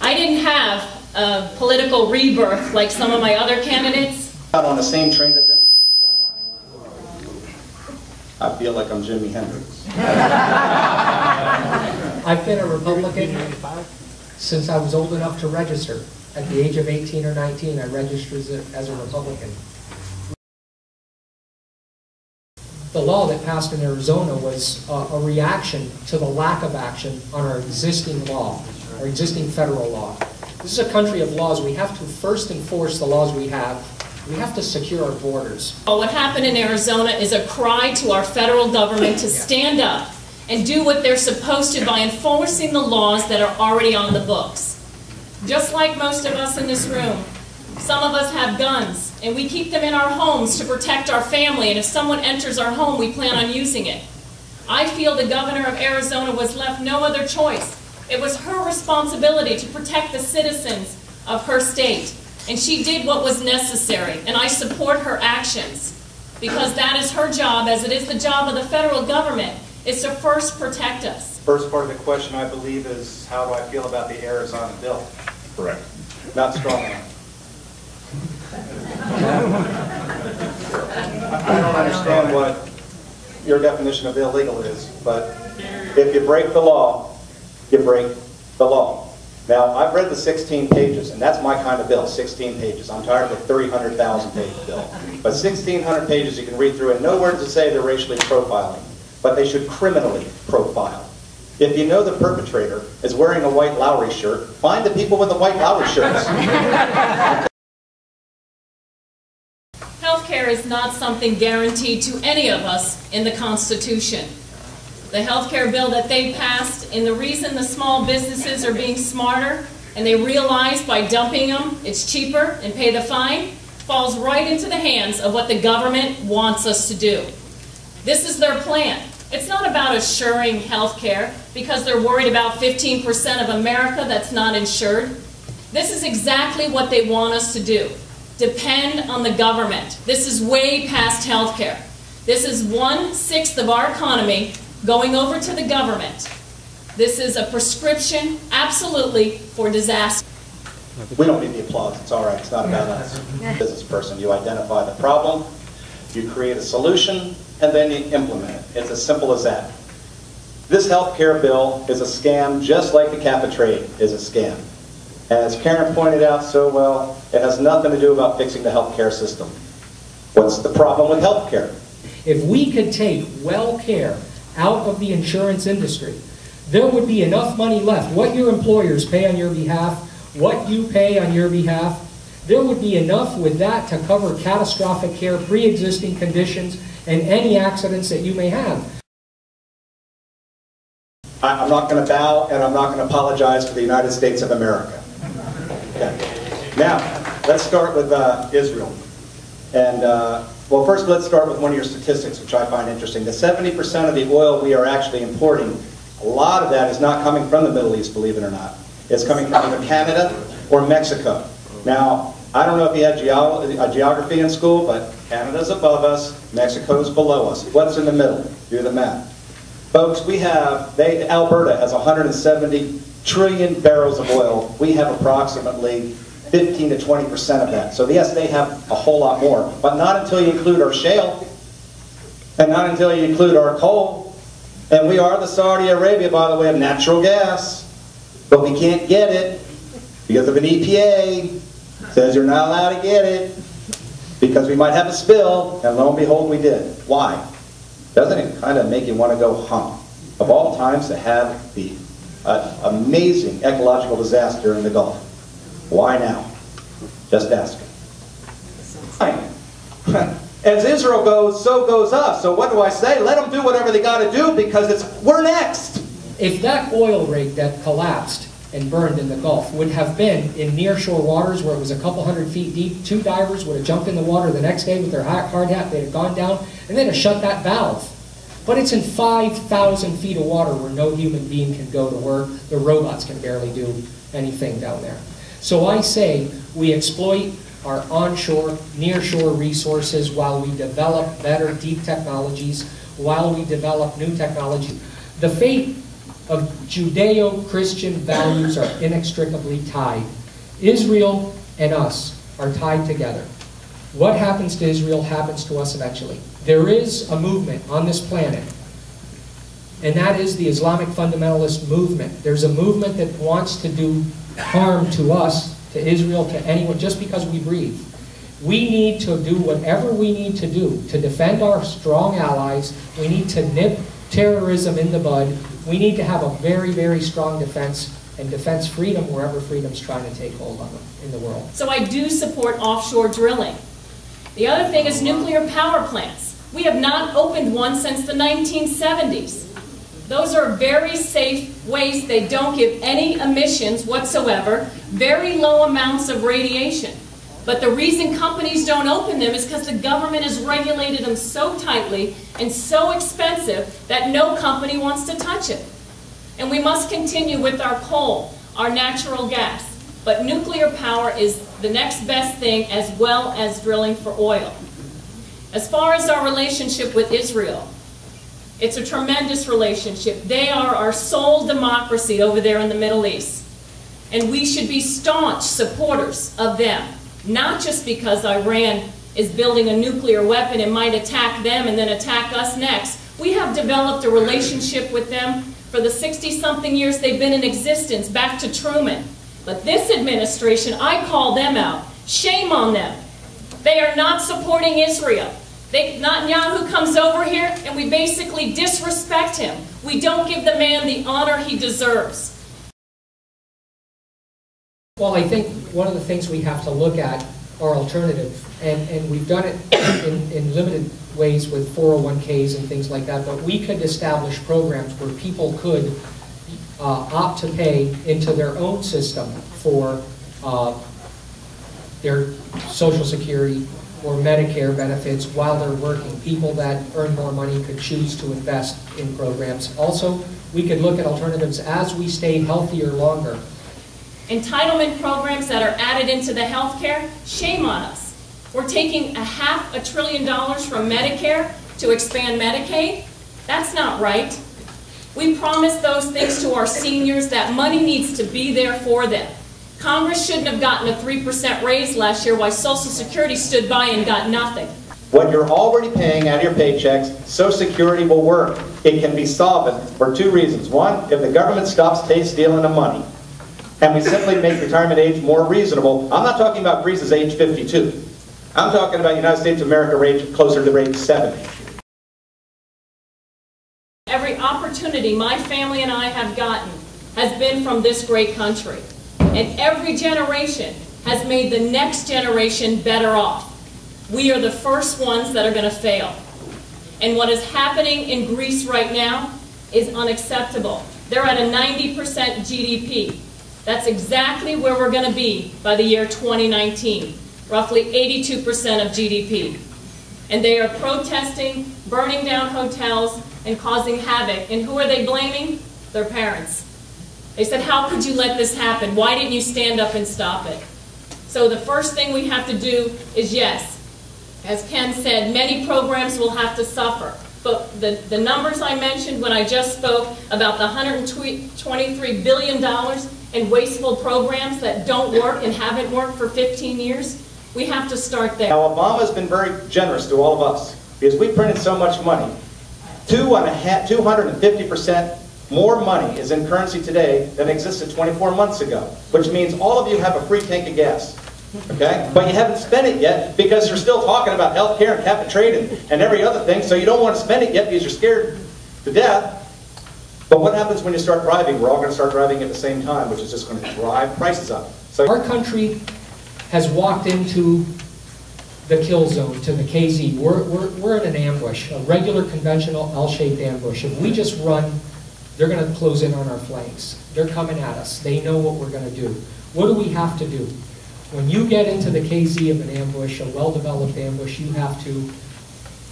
I didn't have a political rebirth like some of my other candidates. Got on the same train the Democrats got on. I feel like I'm Jimi Hendrix. I've been a Republican since I was old enough to register. At the age of 18 or 19, I registered as a Republican. The law that passed in Arizona was a reaction to the lack of action on our existing law, our existing federal law. This is a country of laws. We have to first enforce the laws we have. We have to secure our borders. What happened in Arizona is a cry to our federal government to stand up and do what they're supposed to by enforcing the laws that are already on the books. Just like most of us in this room, some of us have guns, and we keep them in our homes to protect our family, and if someone enters our home, we plan on using it. I feel the governor of Arizona was left no other choice. It was her responsibility to protect the citizens of her state, and she did what was necessary, and I support her actions, because that is her job, as it is the job of the federal government, is to first protect us. First part of the question, I believe, is how do I feel about the Arizona bill? Correct. Not strong enough. I don't understand what your definition of illegal is, but if you break the law, you break the law. Now, I've read the 16 pages, and that's my kind of bill, 16 pages. I'm tired of a 300,000-page bill. But 1,600 pages you can read through, and no words to say they're racially profiling, but they should criminally profile. If you know the perpetrator is wearing a white Lowry shirt, find the people with the white Lowry shirts. Healthcare is not something guaranteed to any of us in the Constitution. The healthcare bill that they passed, and the reason the small businesses are being smarter, and they realize by dumping them it's cheaper and pay the fine, falls right into the hands of what the government wants us to do. This is their plan. It's not about assuring health care because they're worried about 15% of America that's not insured. This is exactly what they want us to do. Depend on the government. This is way past health care. This is 1/6 of our economy going over to the government. This is a prescription, absolutely, for disaster. We don't need the applause. It's all right. It's not about us. Business person, you identify the problem, you create a solution, and then you implement it. It's as simple as that. This health care bill is a scam, just like the cap and trade is a scam. And as Karen pointed out so well, it has nothing to do about fixing the health care system. What's the problem with health care? If we could take well care out of the insurance industry, there would be enough money left. What your employers pay on your behalf, what you pay on your behalf, there would be enough with that to cover catastrophic care, pre-existing conditions, and any accidents that you may have. I'm not going to bow, and I'm not going to apologize for the United States of America. Okay. Now, let's start with Israel. And, well, first let's start with one of your statistics, which I find interesting. The 70% of the oil we are actually importing, a lot of that is not coming from the Middle East, believe it or not. It's coming from either Canada or Mexico. Now, I don't know if you had geography in school, but Canada's above us, Mexico's below us. What's in the middle? Do the math. Folks, Alberta has 170 trillion barrels of oil. We have approximately 15 to 20% of that. So yes, they have a whole lot more, but not until you include our shale, and not until you include our coal. And we are the Saudi Arabia, by the way, of natural gas, but we can't get it because of an EPA. Says you're not allowed to get it because we might have a spill, and lo and behold, we did. Why? Doesn't it kind of make you want to go, of all times to have the amazing ecological disaster in the Gulf? Why now? Just asking. As Israel goes, so goes us. So what do I say? Let them do whatever they got to do because we're next. If that oil rig that collapsed and burned in the Gulf would have been in nearshore waters where it was a couple 100 feet deep, 2 divers would have jumped in the water the next day with their hard hat, they'd have gone down, and they'd have shut that valve. But it's in 5,000 feet of water where no human being can go to work. The robots can barely do anything down there. So I say we exploit our onshore, nearshore resources while we develop better deep technologies, while we develop new technology. The fate of Judeo-Christian values are inextricably tied. Israel and us are tied together. What happens to Israel happens to us eventually. There is a movement on this planet, and that is the Islamic fundamentalist movement. There's a movement that wants to do harm to us, to Israel, to anyone, just because we breathe. We need to do whatever we need to do to defend our strong allies. We need to nip terrorism in the bud. We need to have a very, very strong defense and defense freedom wherever freedom's trying to take hold of them in the world. So I do support offshore drilling. The other thing is nuclear power plants. We have not opened one since the 1970s. Those are very safe ways. They don't give any emissions whatsoever, very low amounts of radiation. But the reason companies don't open them is because the government has regulated them so tightly and so expensive that no company wants to touch it. And we must continue with our coal, our natural gas. But nuclear power is the next best thing, as well as drilling for oil. As far as our relationship with Israel, it's a tremendous relationship. They are our sole democracy over there in the Middle East. And we should be staunch supporters of them. Not just because Iran is building a nuclear weapon and might attack them and then attack us next. We have developed a relationship with them for the 60-something years they've been in existence, back to Truman. But this administration, I call them out. Shame on them. They are not supporting Israel. Netanyahu comes over here and we basically disrespect him. We don't give the man the honor he deserves. Well, I think one of the things we have to look at are alternatives, and we've done it in limited ways with 401ks and things like that, but we could establish programs where people could opt to pay into their own system for their Social Security or Medicare benefits while they're working. People that earn more money could choose to invest in programs. Also, we could look at alternatives as we stay healthier longer. Entitlement programs that are added into the health care, shame on us. We're taking $500 billion from Medicare to expand Medicaid. That's not right. We promised those things to our seniors. That money needs to be there for them. Congress shouldn't have gotten a 3% raise last year while Social Security stood by and got nothing. What you're already paying out of your paychecks, Social Security will work. It can be solvent for two reasons. One, if the government stops stealing the money, and we simply make retirement age more reasonable. I'm not talking about Greece's age 52. I'm talking about United States of America age closer to age 70. Every opportunity my family and I have gotten has been from this great country. And every generation has made the next generation better off. We are the first ones that are going to fail. And what is happening in Greece right now is unacceptable. They're at a 90% GDP. That's exactly where we're going to be by the year 2019, roughly 82% of GDP. And they are protesting, burning down hotels, and causing havoc. And who are they blaming? Their parents. They said, how could you let this happen? Why didn't you stand up and stop it? So the first thing we have to do is, yes, as Ken said, many programs will have to suffer. But the numbers I mentioned when I just spoke about the $123 billion in wasteful programs that don't work and haven't worked for 15 years, we have to start there. Now, Obama's been very generous to all of us because we printed so much money. 250% more money is in currency today than existed 24 months ago, which means all of you have a free tank of gas. Okay? But you haven't spent it yet because you're still talking about health care and cap and trade and every other thing, so you don't want to spend it yet because you're scared to death. But what happens when you start driving? We're all going to start driving at the same time, which is just going to drive prices up. So our country has walked into the kill zone, to the KZ. We're in an ambush, a regular conventional L-shaped ambush. If we just run, they're going to close in on our flanks. They're coming at us. They know what we're going to do. What do we have to do? When you get into the KZ of an ambush, a well-developed ambush, you have to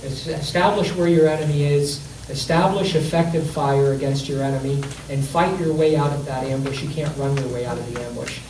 establish where your enemy is, establish effective fire against your enemy, and fight your way out of that ambush. You can't run your way out of the ambush.